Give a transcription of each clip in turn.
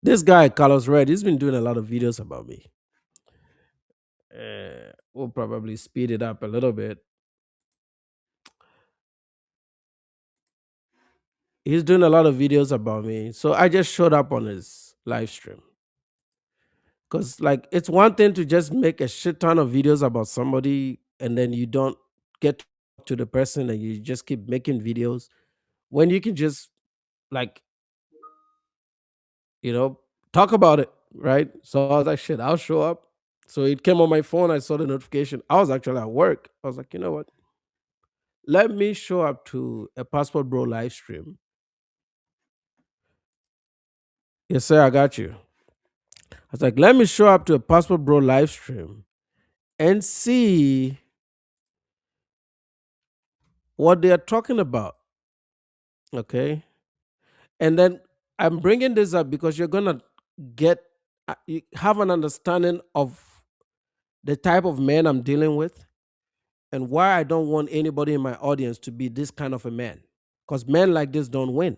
This guy, Carlos Red, he's been doing a lot of videos about me. We'll probably speed it up a little bit. He's doing a lot of videos about me. So I just showed up on his live stream. Because, like, it's one thing to just make a shit ton of videos about somebody and then you don't get to the person and you just keep making videos when you can just, like, you know, talk about it, right? So I was like, shit, I'll show up. So it came on my phone. I saw the notification. I was actually at work. I was like, you know what? Let me show up to a Passport Bro live stream. Yes, sir, I got you. I was like, let me show up to a Passport Bro live stream and see what they are talking about. Okay. And then I'm bringing this up because you're going to get, you have an understanding of the type of man I'm dealing with and why I don't want anybody in my audience to be this kind of a man. Because men like this don't win.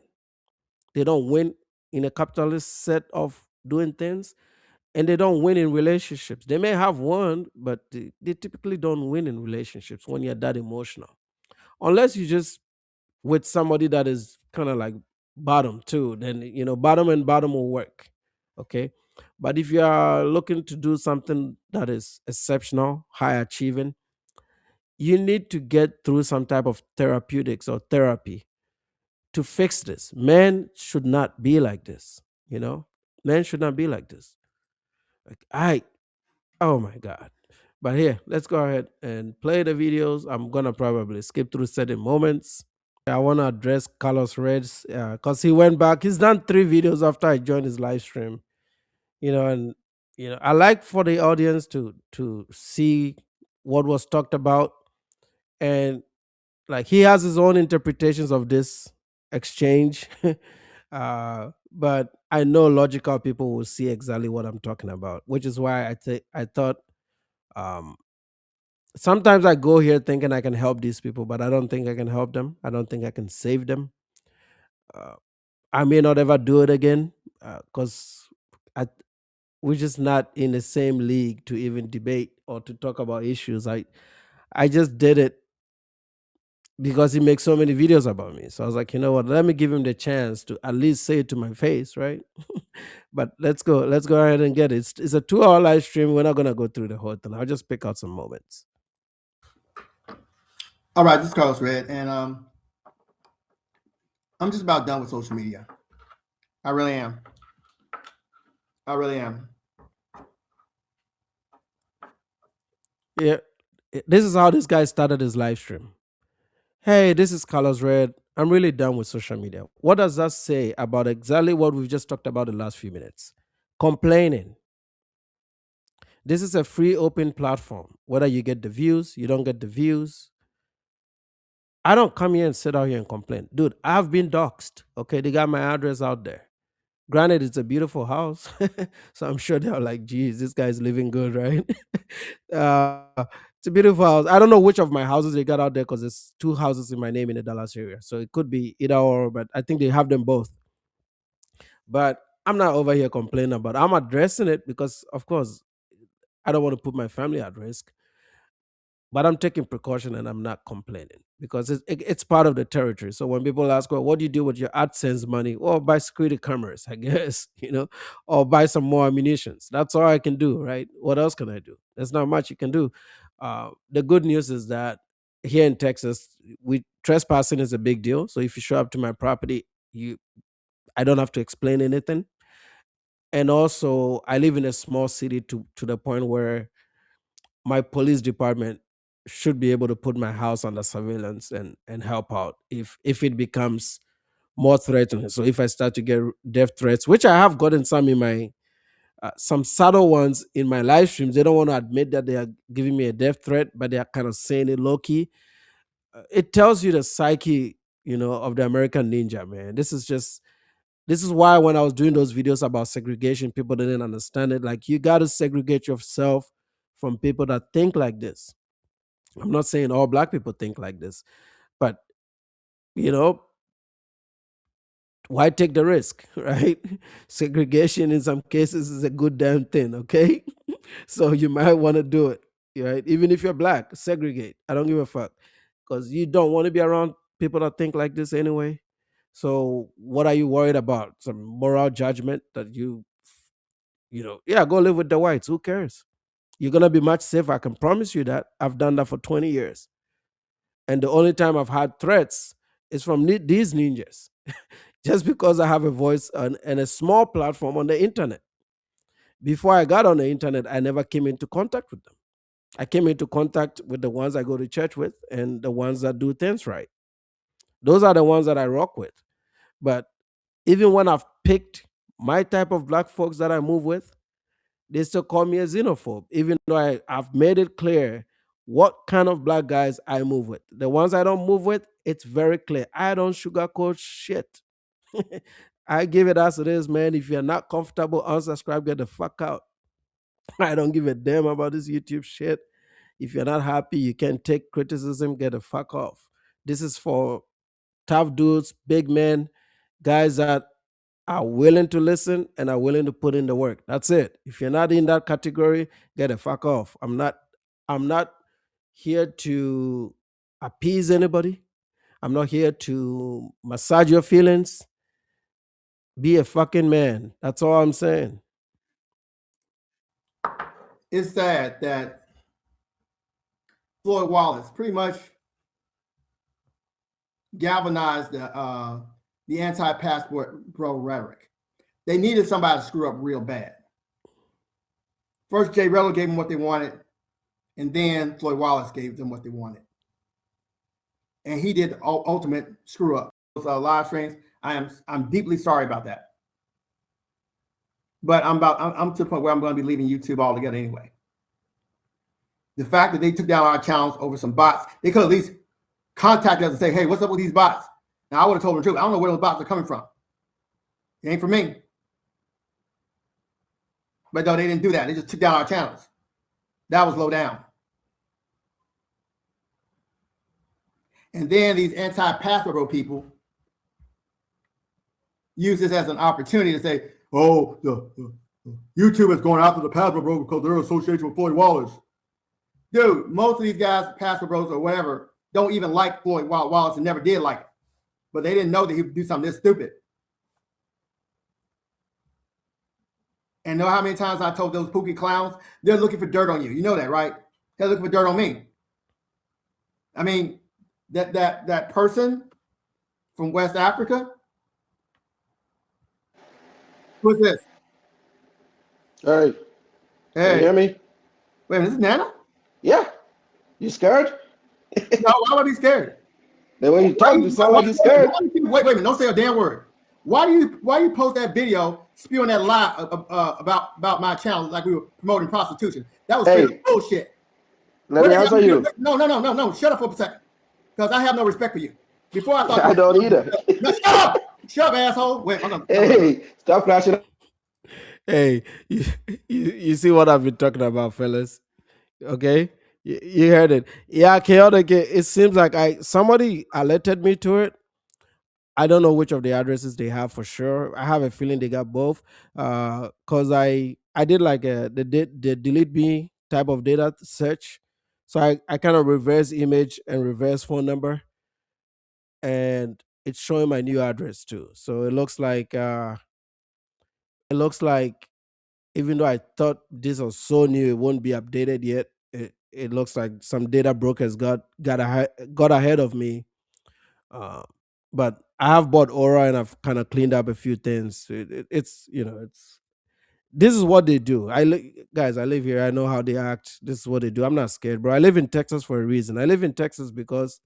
They don't win in a capitalist set of doing things, and they don't win in relationships. They may have won, but they typically don't win in relationships when you're that emotional. Unless you just with somebody that is kind of like bottom too, then bottom and bottom will work. Okay. But if you are looking to do something that is exceptional, high achieving, you need to get through some type of therapeutics or therapy to fix this. Men should not be like this, you know? Men should not be like this. Like oh my God. But here, let's go ahead and play the videos. I'm gonna probably skip through certain moments. I want to address Carlos Reds because he went back. He's done 3 videos after I joined his live stream. And I like for the audience to see what was talked about, and like he has his own interpretations of this exchange. But I know logical people will see exactly what I'm talking about, which is why I thought um, sometimes I go here thinking I can help these people, but I don't think I can help them. I don't think I can save them. Uh, I may not ever do it again because I we're just not in the same league to even debate or to talk about issues. I just did it because he makes so many videos about me. So I was like, you know what? Let me give him the chance to at least say it to my face, right? But let's go. Let's go ahead and get it. It's a 2-hour live stream. We're not gonna go through the whole thing. I'll just pick out some moments. All right, this is Carlos Red, and I'm just about done with social media. I really am. I really am. Yeah, this is how this guy started his live stream. Hey, this is Carlos Red. I'm really done with social media. What does that say about exactly what we've just talked about the last few minutes? Complaining. This is a free open platform. Whether you get the views, you don't get the views. I don't come here and sit out here and complain. Dude, I've been doxxed. Okay, they got my address out there. Granted, it's a beautiful house. So I'm sure they're like, geez, this guy's living good, right? It's a beautiful house. I don't know which of my houses they got out there because there's 2 houses in my name in the Dallas area. So it could be either or, but I think they have them both. But I'm not over here complaining about it. I'm addressing it because, of course, I don't want to put my family at risk. But I'm taking precaution and I'm not complaining because it's part of the territory. So when people ask, well, what do you do with your AdSense money? Well, buy security cameras, I guess, or buy some more ammunitions. That's all I can do, right? What else can I do? There's not much you can do. The good news is that here in Texas, we trespassing is a big deal. So if you show up to my property, I don't have to explain anything. And also, I live in a small city to the point where my police department should be able to put my house under surveillance and help out if it becomes more threatening. So if I start to get death threats, which I have gotten some in my some subtle ones in my live streams, they don't want to admit that they are giving me a death threat, but they are kind of saying it low key. It tells you the psyche, of the American ninja, man. This is why when I was doing those videos about segregation, people didn't understand it. Like, you got to segregate yourself from people that think like this. I'm not saying all black people think like this, but you know, Why take the risk, right? Segregation in some cases is a good damn thing, okay? So you might want to do it, right? Even if you're black, segregate. I don't give a fuck because you don't want to be around people that think like this anyway. So what are you worried about? Some moral judgment that yeah, go live with the whites. Who cares? You're gonna be much safer. I can promise you that. I've done that for 20 years, and the only time I've had threats is from these ninjas, just because I have a voice and a small platform on the internet. Before I got on the internet, I never came into contact with them. I came into contact with the ones I go to church with and the ones that do things right. Those are the ones that I rock with. But even when I've picked my type of black folks that I move with, they still call me a xenophobe, even though I've made it clear what kind of black guys I move with. The ones I don't move with, it's very clear. I don't sugarcoat shit. I give it as it is, man. If you're not comfortable, unsubscribe, get the fuck out. I don't give a damn about this YouTube shit. If you're not happy, you can take criticism, get the fuck off. This is for tough dudes, big men, guys that are willing to listen and are willing to put in the work. That's it. If you're not in that category, get the fuck off. I'm not here to appease anybody. I'm not here to massage your feelings. Be a fucking man. That's all I'm saying. It's sad that Floyd Wallace pretty much galvanized the anti-passport bro rhetoric. They needed somebody to screw up real bad. First, Jay Rello gave them what they wanted, and then Floyd Wallace gave them what they wanted. And he did the ultimate screw up. Those live streams, I'm deeply sorry about that. But I'm to the point where I'm going to be leaving YouTube altogether anyway. The fact that they took down our channels over some bots, they could at least contact us and say, hey, what's up with these bots? Now, I would have told them the truth. I don't know where those bots are coming from. It ain't for me. But no, they didn't do that. They just took down our channels. That was low down. And then these anti-passport people use this as an opportunity to say, oh, the YouTube is going after the passport bros because they're associated with Floyd Wallace. Dude, most of these guys, passport bros or whatever, don't even like Floyd Wallace and never did like it. But they didn't know that he would do something this stupid. And know how many times I told those pookie clowns, they're looking for dirt on you. You know that, right? They're looking for dirt on me. I mean, that person from West Africa, who's this? Hey, can you Hey, hear me? wait a minute, this is Nana? Yeah. You scared? No, why would I be scared? The way you talk, you sound like you're scared. Wait a minute, don't say a damn word. Why do you post that video spewing that lie about my channel like we were promoting prostitution? That was straight Hey, bullshit. let What me the hell answer you you. do? No. Shut up for a second. Because I have no respect for you. Before I thought I don't either. no, shut up! Shut up, asshole. Wait, I'm gonna Hey, stop flashing. Hey, you see what I've been talking about, fellas? Okay, you heard it. Yeah, chaotic. It seems like somebody alerted me to it. I don't know which of the addresses they have for sure. I have a feeling they got both. Cause I did like the delete me type of data search, so I kind of reverse image and reverse phone number, and it's showing my new address too. So it looks like even though I thought this was so new, it won't be updated yet. It looks like some data brokers got ahead of me. Uh, but I have bought Aura and I've kind of cleaned up a few things. It's this is what they do. Guys, I live here. I know how they act. This is what they do. I'm not scared, bro. I live in Texas for a reason. I live in Texas because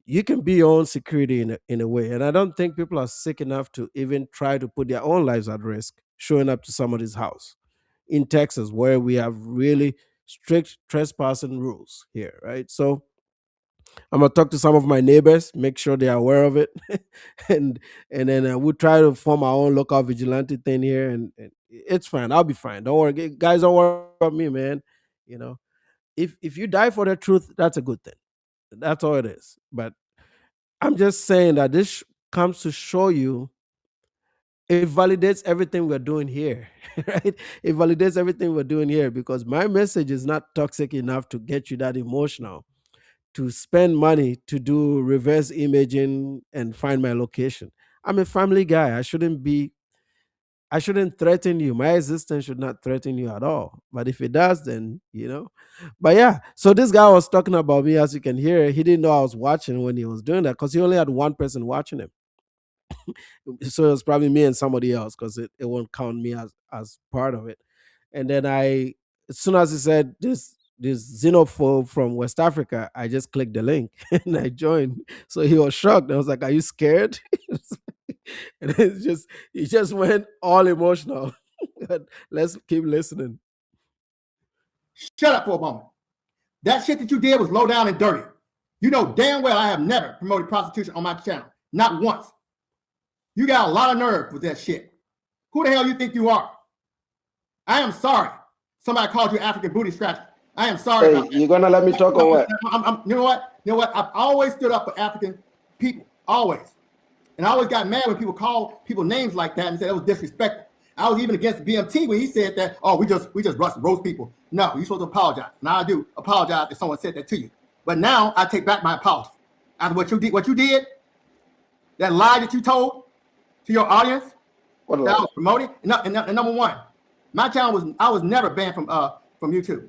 you can be your own security in a way, and I don't think people are sick enough to even try to put their own lives at risk showing up to somebody's house in Texas, where we have really strict trespassing rules here, right? So I'm gonna talk to some of my neighbors, make sure they're aware of it, and and then we'll try to form our own local vigilante thing here, and it's fine. I'll be fine. Don't worry, guys. Don't worry about me, man. You know, if you die for the truth, that's a good thing. That's all it is. But I'm just saying that this comes to show you it validates everything we're doing here, right? It validates everything we're doing here because my message is not toxic enough to get you that emotional, to spend money to do reverse imaging and find my location. I'm a family guy. I shouldn't threaten you. My existence should not threaten you at all. But if it does, then, But yeah, so this guy was talking about me, as you can hear. He didn't know I was watching when he was doing that because he only had one person watching him. So it was probably me and somebody else because it won't count me as part of it. And then as soon as he said this xenophobe from West Africa, I just clicked the link and I joined. So he was shocked. I was like, "Are you scared?" And he just went all emotional. But let's keep listening. Shut up for a moment. That shit that you did was low down and dirty. You know damn well I have never promoted prostitution on my channel. Not once. You got a lot of nerve with that shit. Who the hell you think you are? I am sorry. Somebody called you African booty scratcher. I am sorry. Hey, you gonna let me talk or what? You know what? You know what? I've always stood up for African people. Always. And I always got mad when people call people names like that and said it was disrespectful. I was even against BMT when he said that, oh, we just roast people. No, you're supposed to apologize. Now I do apologize if someone said that to you. But now I take back my apology. After what you did, that lie that you told to your audience, that I was promoting. And number one, my channel I was never banned from YouTube.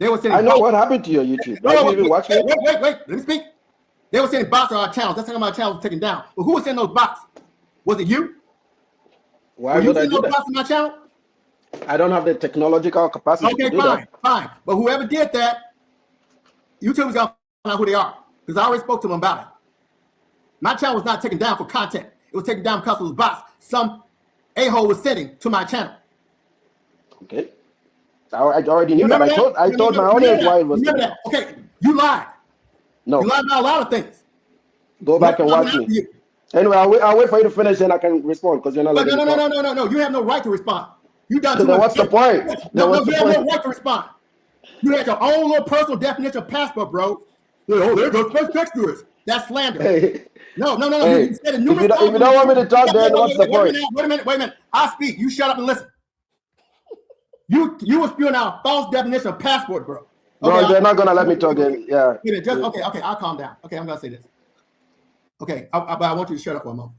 They were sending. I know what happened to your YouTube. Wait, let me speak. They were sending bots on our channels. That's how my channel was taken down. But who was sending those bots? Was it you? Why would I do that? Bots on my channel? I don't have the technological capacity to do that. Fine. But whoever did that, YouTube's gonna find out who they are because I already spoke to them about it. My channel was not taken down for content. It was taken down because it was bots. Some a-hole was sending to my channel. Okay. I already knew that. I told my audience why it was. Remember that? Okay, you lied. No. You lied about a lot of things. Go back and watch me. Anyway, I'll wait for you to finish and I can respond because you're not letting me talk. No. You have no right to respond. You done so too then much. What's the point? No, you have no right to respond. You had your own little personal definition of passport, bro. Oh, there goes first text viewers. That's slander. Hey. No. Hey, you said it if you don't want me to talk, then what's the point? Wait a minute. I speak. You shut up and listen. You were spewing out a false definition of passport, bro. Bro, they're not gonna let me talk. Yeah. Okay. I'll calm down. Okay, I'm gonna say this. Okay, but I want you to shut up for a moment.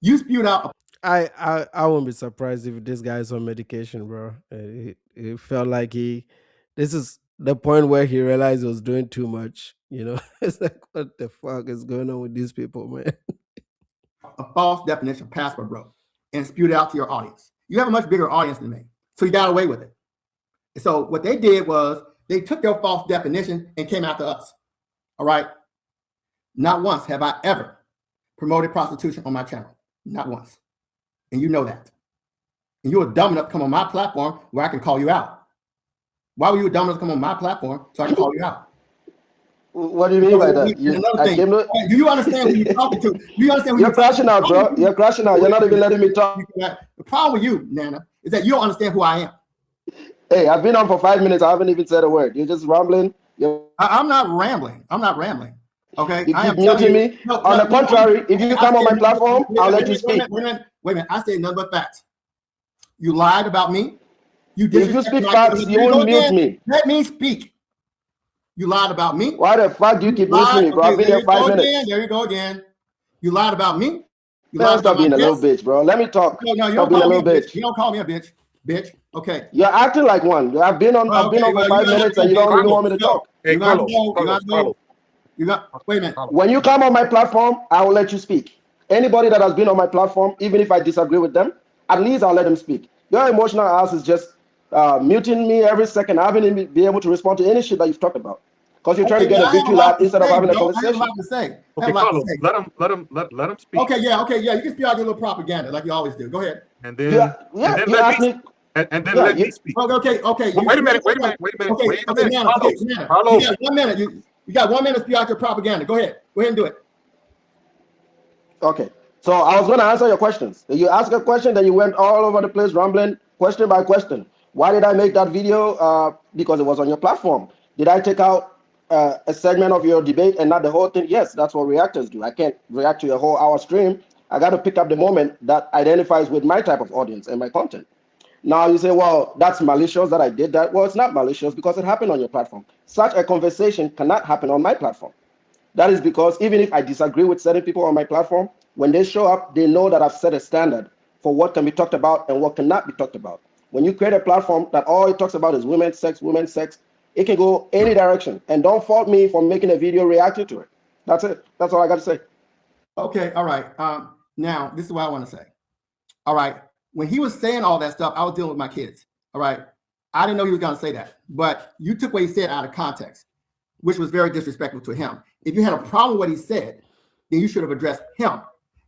You spewed out. I won't be surprised if this guy is on medication, bro. It felt like this is the point where he realized he was doing too much. It's like, what the fuck is going on with these people, man? A false definition of passport, bro, and spewed it out to your audience. You have a much bigger audience than me, so you got away with it. And so what they did was they took your false definition and came after us. All right. Not once have I ever promoted prostitution on my channel. Not once. And you know that. And you were dumb enough to come on my platform where I can call you out. Why were you dumb enough to come on my platform so I can call you out? What do you mean by that? Do you understand who you're talking to? Do you understand? You're crashing out, bro. You're crashing out. You're not even letting me talk. The problem with you, Nana, is that you don't understand who I am. Hey, I've been on for 5 minutes. I haven't even said a word. You're just rambling. I'm not rambling. Okay. You keep muting me. On the contrary, if you come on my platform, I'll let you speak. Wait a minute. I say nothing but facts. You lied about me. If you speak facts, you won't mute me. Let me speak. You lied about me. Why the fuck do you keep muting me, bro? I've been here 5 minutes. There you go again. You lied about me. Stop being a little bitch, bro. Let me talk. No, you don't call me a bitch. You don't call me a bitch. Bitch. Okay. You're acting like one. I've been on for 5 minutes and you don't even want me to talk. Hey, wait a minute. When you come on my platform, I will let you speak. Anybody that has been on my platform, even if I disagree with them, at least I'll let them speak. Your emotional ass is just muting me every second. I haven't even been able to respond to any shit that you've talked about. Because you're trying to get a victory lap instead of having a conversation. Okay, Carlos, let him speak. Okay, yeah. You can speak out your little propaganda like you always do. Go ahead. And then let me speak. Okay. Wait a minute. Carlos, you got 1 minute. You got 1 minute to speak out your propaganda. Go ahead and do it. Okay. So I was going to answer your questions. You asked a question, then you went all over the place rambling question by question. Why did I make that video? Because it was on your platform. Did I take out a segment of your debate and not the whole thing? Yes, that's what reactors do. I can't react to a whole hour stream I got to pick up the moment that identifies with my type of audience and my content. Now you say, well, that's malicious that I did that. Well, it's not malicious because it happened on your platform. Such a conversation cannot happen on my platform. That is because even if I disagree with certain people on my platform, when they show up, they know that I've set a standard for what can be talked about and what cannot be talked about. When you create a platform that all it talks about is women's sex, it can go any direction. And don't fault me for making a video reacting to it. That's it. That's all I got to say. Okay, all right. Now, this is what I want to say. All right. When he was saying all that stuff, I was dealing with my kids. All right. I didn't know he was going to say that, but you took what he said out of context, which was very disrespectful to him. If you had a problem with what he said, then you should have addressed him.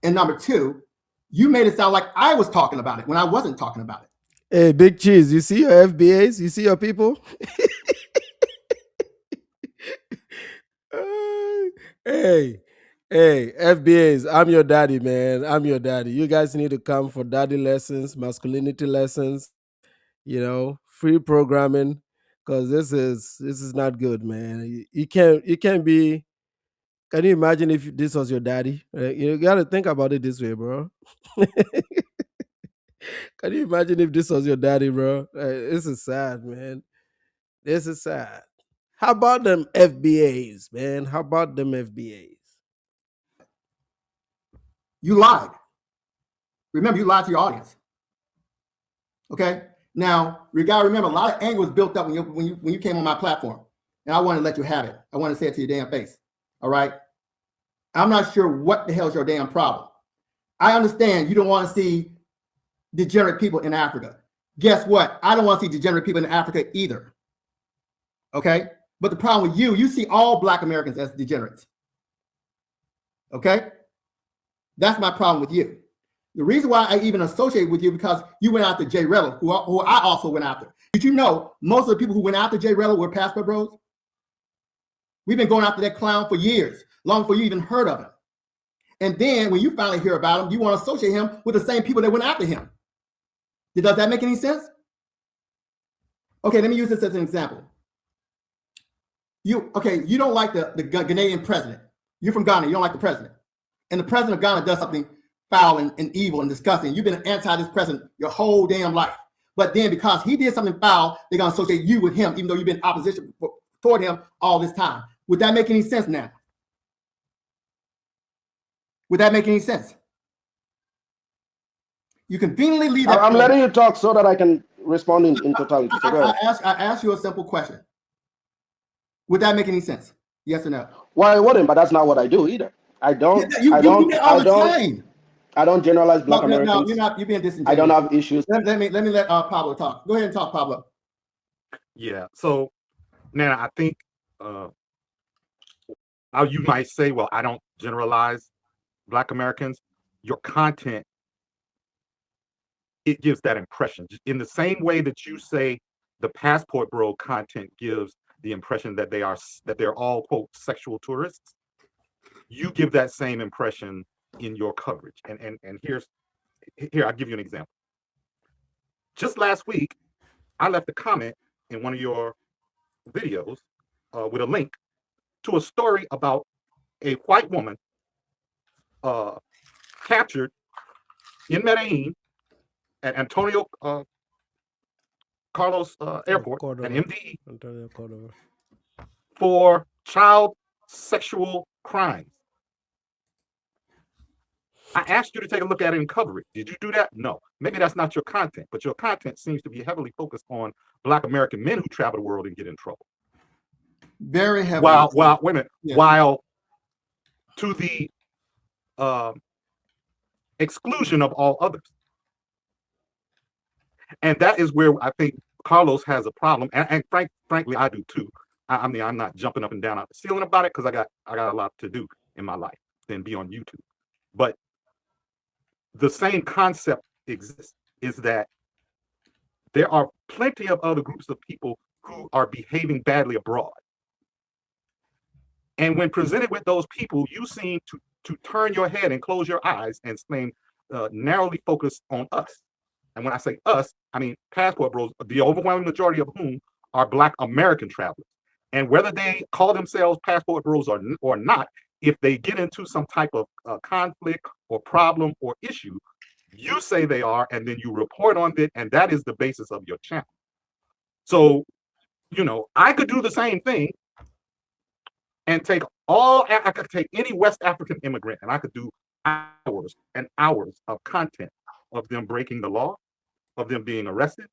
And number two, you made it sound like I was talking about it when I wasn't talking about it. Hey, Big Cheese, you see your FBAs? You see your people? Hey, FBAs, I'm your daddy, man. I'm your daddy. You guys need to come for daddy lessons, masculinity lessons, free programming, because this is not good, man. You can't be. Can you imagine if this was your daddy? You got to think about it this way, bro. Can you imagine if this was your daddy, bro? This is sad, man. This is sad. How about them FBAs, man? How about them FBAs? You lied. Remember, you lied to your audience. Okay. Now, you gotta remember, a lot of anger was built up when you came on my platform, and I want to let you have it. I want to say it to your damn face. All right. I'm not sure what the hell is your damn problem. I understand you don't want to see degenerate people in Africa. Guess what? I don't want to see degenerate people in Africa either. Okay. But the problem with you see all Black Americans as degenerates. Okay. That's my problem with you. The reason why I even associate with you because you went after Jay Rello, who I also went after. Did you know most of the people who went after Jay Rello were Passport Bros? We've been going after that clown for years, long before you even heard of him. And then when you finally hear about him, you want to associate him with the same people that went after him. Does that make any sense? Okay, let me use this as an example. You don't like the Ghanaian president. You're from Ghana, you don't like the president. And the president of Ghana does something foul and evil and disgusting. You've been anti this president your whole damn life. But then because he did something foul, they're going to associate you with him, even though you've been opposition toward him all this time. Would that make any sense now? Would that make any sense? You conveniently leave that. I'm letting you talk so that I can respond in totality. So I asked you a simple question. Would that make any sense? Yes or no? Well, it wouldn't, but that's not what I do either. I don't generalize Black Americans. No, you're being disingenuous. I don't have issues. Let me let Pablo talk. Go ahead and talk, Pablo. Yeah. So now I think you might say, well, I don't generalize Black Americans. Your content, it gives that impression. In the same way that you say the Passport Bro content gives the impression that they're all, quote, sexual tourists, you give that same impression in your coverage. And here I'll give you an example. Just last week, I left a comment in one of your videos with a link to a story about a white woman captured in Medellin at Antonio Carlos Airport, an MDE, for child sexual crimes. I asked you to take a look at it and cover it. Did you do that? No. Maybe that's not your content, but your content seems to be heavily focused on Black American men who travel the world and get in trouble. Very heavily. While wait a minute. Yeah. While to the exclusion of all others. And that is where I think Carlos has a problem, and frankly, I do too. I mean, I'm not jumping up and down out the ceiling about it because I got a lot to do in my life than be on YouTube. But the same concept exists, is that there are plenty of other groups of people who are behaving badly abroad. And when presented with those people, you seem to turn your head and close your eyes and seem narrowly focused on us. And when I say us, I mean Passport Bros, the overwhelming majority of whom are Black American travelers. And whether they call themselves Passport Bros or not, if they get into some type of conflict or problem or issue, you say they are, and then you report on it, and that is the basis of your channel. So, I could do the same thing and I could take any West African immigrant, and I could do hours and hours of content of them breaking the law, of them being arrested,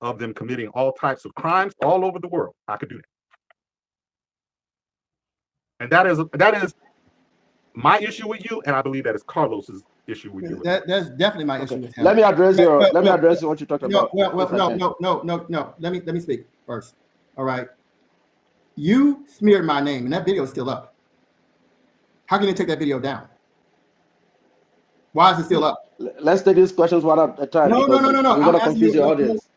of them committing all types of crimes all over the world. I could do that. And that is my issue with you, and I believe that is Carlos's issue with you. That's definitely my issue with him. Let me address what you talked about. No. Let me speak first. All right. You smeared my name, and that video is still up. How can you take that video down? Why is it still up? Let's take these questions one at a time. No. We're going to confuse your audience.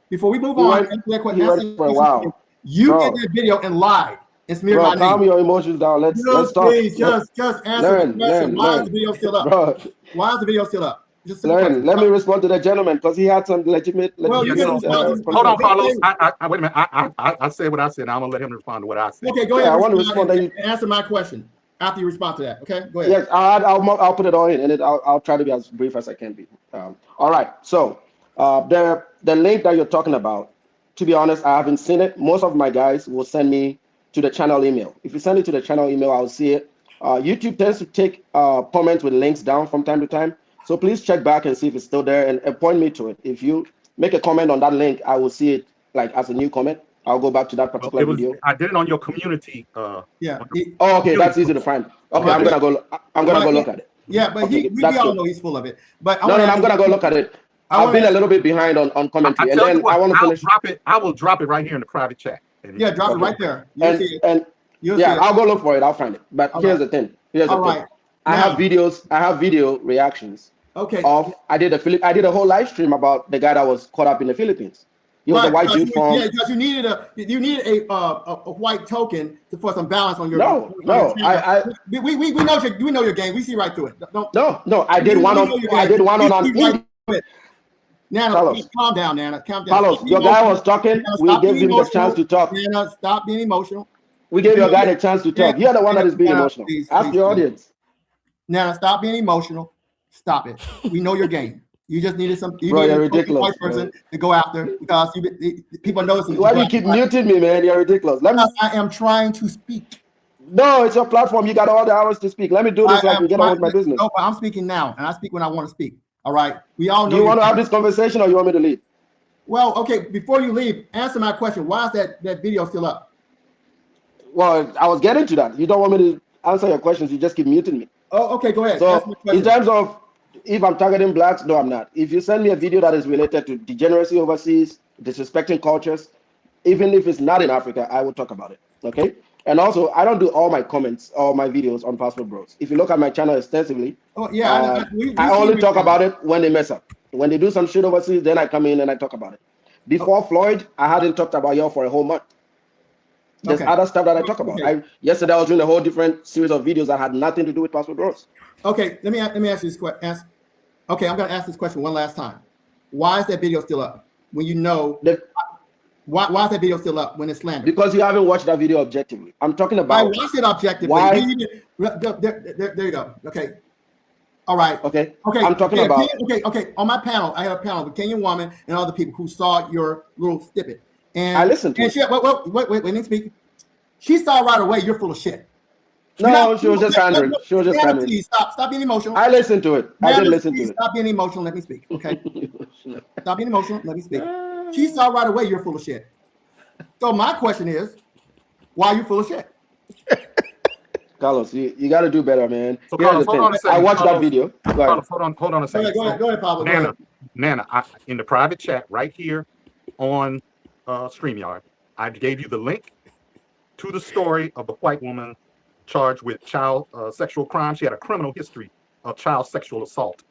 Before we move on, he went for a while. You did that video and lied and smeared my name. Calm your emotions down. Let's talk. Please, just answer the question. Why is the video still up? Bro. Why is the video still up? Let me respond to the gentleman because he had some legitimate. Hold on, Carlos. Wait a minute. I said what I said. I'm gonna let him respond to what I said. Okay, go ahead. I want to respond. Answer my question after you respond to that. Okay, go ahead. Yes, I'll put it all in, and I'll try to be as brief as I can be. All right. So the link that you're talking about, to be honest, I haven't seen it. Most of my guys will send me to the channel email. If you send it to the channel email, I'll see it. YouTube tends to take comments with links down from time to time. So please check back and see if it's still there and point me to it. If you make a comment on that link, I will see it like as a new comment. I'll go back to that particular video. I did it on your community. Okay, that's easy to find. Okay, I'm gonna go look at it. Yeah, but we all know he's full of it. But I'm gonna go look at it. I've been a little bit behind on commentary, and then I want to finish. I will drop it right here in the private chat. Yeah, drop it right there. I'll go look for it. I'll find it. But here's the thing. I have video reactions. Okay. I did a whole live stream about the guy that was caught up in the Philippines. He was a white dude from. Yeah, because you needed a white token for some balance on your. No. We know your game. We see right through it. No. I did one on. Nana, calm down, Nana. Calm down. Carlos, your guy was talking. We gave him the chance to talk. Nana, stop being emotional. We gave your guy the chance to talk. You're the one that is being emotional. Ask your audience. Nana, stop being emotional. Stop it. We know your game. You just needed some. You're ridiculous. White person to go after because people notice. Why do you keep muting me, man? You're ridiculous. I am trying to speak. No, it's your platform. You got all the hours to speak. Let me do this so I can get on with my business. No, but I'm speaking now, and I speak when I want to speak. All right. We all know. Do you want to have this conversation, or you want me to leave? Well, okay. Before you leave, answer my question. Why is that video still up? Well, I was getting to that. You don't want me to answer your questions. You just keep muting me. Oh, okay. Go ahead. So, in terms of if I'm targeting blacks, no, I'm not. If you send me a video that is related to degeneracy overseas, disrespecting cultures, even if it's not in Africa, I will talk about it. Okay. And also, I don't do all my comments or my videos on Passport Bros. If you look at my channel extensively, I only talk about it when they mess up. When they do some shit overseas, then I come in and I talk about it. Before Floyd, I hadn't talked about y'all for a whole month. There's other stuff that I talk about. Yesterday I was doing a whole different series of videos that had nothing to do with Passport Bros. Okay, let me ask you this question. Okay, I'm going to ask this question one last time. Why is that video still up? When you know why is that video still up when it's slander? Because you haven't watched that video objectively. I'm talking about. I watched it objectively. Why? There you go. Okay. All right. Okay. I'm talking about. Okay. On my panel, I had a panel with Kenyan woman and other people who saw your little snippet. And I listened to it. Wait, let me speak. She saw right away you're full of shit. No, she was just pandering. She was just pandering. Stop being emotional. I listened to it. I did listen to it. Stop being emotional. Let me speak. Okay. Stop being emotional. Let me speak. She saw right away you're full of shit. So my question is, why are you full of shit? Carlos, you got to do better, man. So Carlos, hold on a second. I watched that video. Carlos, hold on a second. Go ahead, Pablo. Nana, in the private chat right here on StreamYard, I gave you the link to the story of the white woman charged with child sexual crime. She had a criminal history of child sexual assault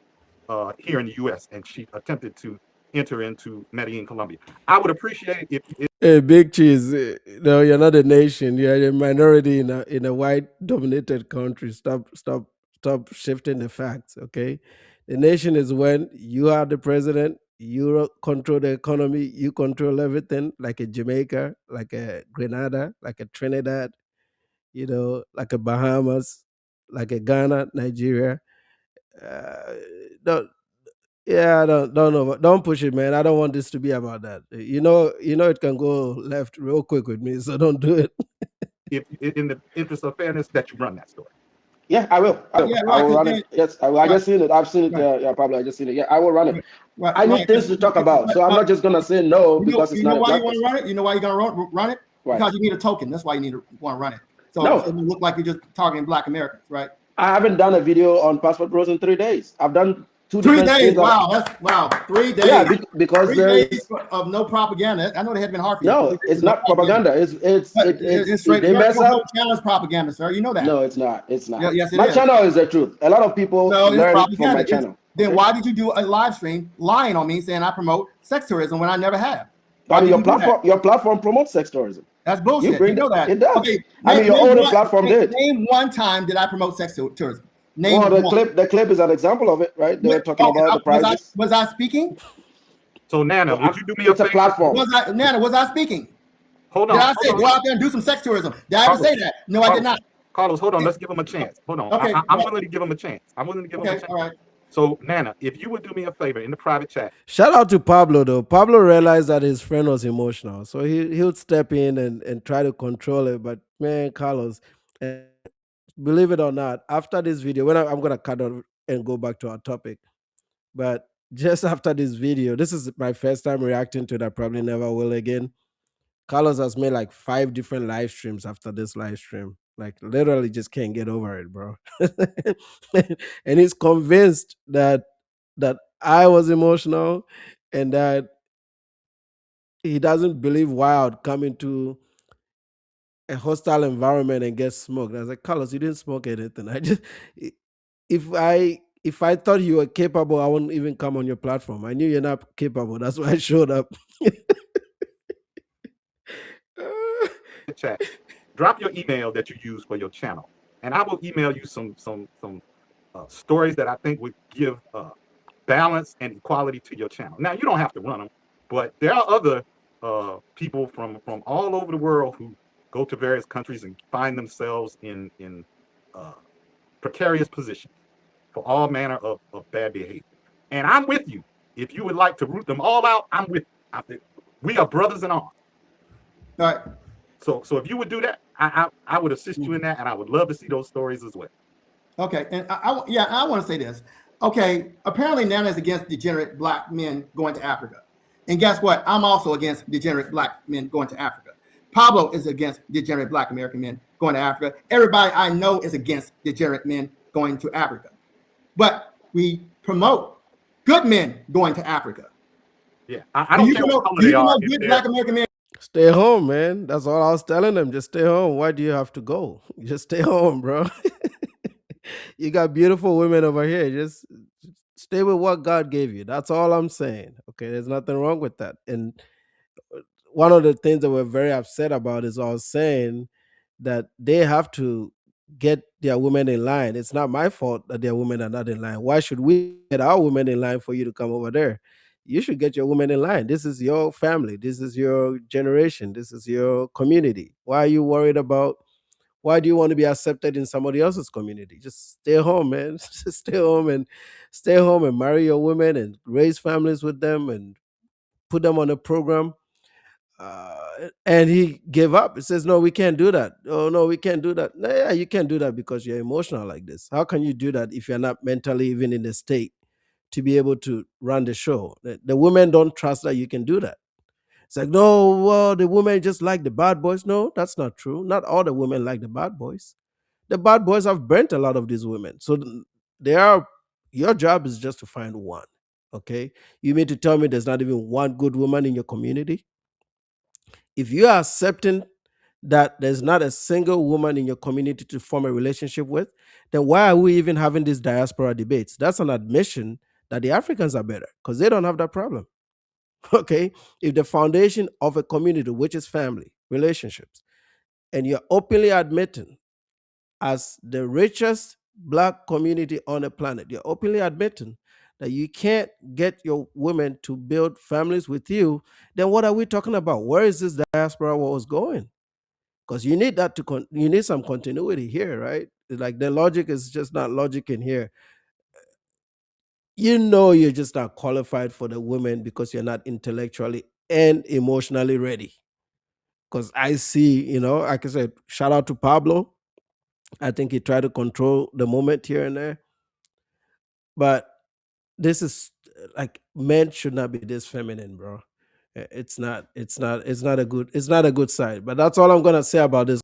here in the U.S., and she attempted to enter into Medellin, Colombia. I would appreciate it if Hey, Big Cheese, no, you're not a nation. You're a minority in a white-dominated country. Stop shifting the facts, okay? The nation is when you are the president, you control the economy, you control everything, like a Jamaica, like a Grenada, like a Trinidad, like a Bahamas. like a Ghana, Nigeria. Uh, don't, yeah, don't know. Don't push it, man. I don't want this to be about that. It can go left real quick with me, so don't do it. If in the interest of fairness, that you run that story. Yeah, I will. Yeah, I right. will 'cause run then, it. Yes, I will. I right, just seen it. I've seen it. right, Yeah, Pablo. I just seen it. Yeah, I will run it. right, I right. need things to talk about, so I'm not just gonna say no because it's You know not a why you black want to person. run it? You know why you're gonna run it? Right. Because you need a token. That's why you want to run it. So it No, doesn't look like you're just targeting Black Americans, right? I haven't done a video on passport bros in 3 days. I've done two 3 different days. states. Wow, that's wow. 3 days. Yeah, because 3 days there's of no propaganda. I know they had been hard for you. 3 no. days It's of no not propaganda. propaganda. But it's If straight. they Your mess whole up. channel is propaganda, sir. You know that. No, it's not. It's Yeah, not. yes, it My is. channel is the truth. A lot of people No, it's learn from my propaganda. channel. Then Okay. why did you do a live stream lying on me saying I promote sex tourism when I never have? I Why mean, did you do that? your platform promotes sex tourism. That's You bullshit. You bring know that. that. It does. Okay, I mean, your own platform did. name one time did I promote sex tourism. Name Well, one. The clip is an example of it, right? They were talking about the prices. Was I speaking? So Nana, Well, would you do me a it's a favor? platform. Nana, was I speaking? Hold Did on, I say hold go on. out there and do some sex tourism? Did I ever Carlos, say that? No, I did Carlos, not. Carlos, hold on. Let's give him a chance. Hold on. Okay, I'm right. willing to give him a chance. I'm willing to give him a Okay, chance. all right. So Nana, if you would do me a favor in the private chat, Shout out to Pablo though. Pablo realized that his friend was emotional, so he would step in and try to control it. But man, Carlos, eh, believe it or not, after this video, I'm gonna cut off and go back to our topic. But just after this video, this is my first time reacting to it. I probably never will again. Carlos has made like 5 different live streams after this live stream. Like literally just can't get over it, bro. And he's convinced that I was emotional and that he doesn't believe why I would come into a hostile environment and get smoked. I was like, Carlos, you didn't smoke anything. If I thought you were capable, I wouldn't even come on your platform. I knew you're not capable. That's why I showed up. chat, drop your email that you use for your channel, and I will email you some stories that I think would give balance and equality to your channel. Now you don't have to run them, but there are other people from all over the world who go to various countries and find themselves in uh, precarious positions for all manner of bad behavior. And I'm with you. If you would like to root them all out, I'm with you. We are brothers in arms. All right. So if you would do that, I would assist you in that, and I would love to see those stories as well. Okay, and I want to say this. Okay, apparently Nana is against degenerate Black men going to Africa. And guess what? I'm also against degenerate Black men going to Africa. Pablo is against degenerate Black American men going to Africa. Everybody I know is against degenerate men going to Africa. But we promote good men going to Africa. Yeah, I don't care what color they are. Good Black American men. Stay home, man. That's all I was telling them. Just stay home. Why do you have to go? Just stay home, bro. You got beautiful women over here. Just stay with what God gave you. That's all I'm saying. Okay, there's nothing wrong with that. And one of the things that we're very upset about is all saying that they have to get their women in line. It's not my fault that their women are not in line. Why should we get our women in line for you to come over there? You should get your women in line. This is your family. This is your generation. This is your community. Why are you worried about? Why do you want to be accepted in somebody else's community? Just stay home, man. Just stay home and marry your women and raise families with them and put them on a program. And he gave up. He says, "No, we can't do that. Oh no, we can't do that." No, yeah, you can't do that because you're emotional like this. How can you do that if you're not mentally even in the state to be able to run the show? The women don't trust that you can do that. It's like, no, well, the women just like the bad boys. No, that's not true. Not all the women like the bad boys. The bad boys have burnt a lot of these women. So they are. Your job is just to find one. Okay, you mean to tell me there's not even one good woman in your community? If you are accepting that there's not a single woman in your community to form a relationship with, then why are we even having these diaspora debates? That's an admission that the Africans are better because they don't have that problem. Okay. If the foundation of a community, which is family, relationships, and you're openly admitting as the richest Black community on the planet, you're openly admitting that you can't get your women to build families with you, then what are we talking about? Where is this diaspora was going? Because you need that you need some continuity here, right? like the logic is just not logic in here. You know, you're just not qualified for the women because you're not intellectually and emotionally ready. Because I see, like I said, shout out to Pablo. I think he tried to control the moment here and there. But this is like, men should not be this feminine, bro. It's not a good side. But that's all I'm gonna say about this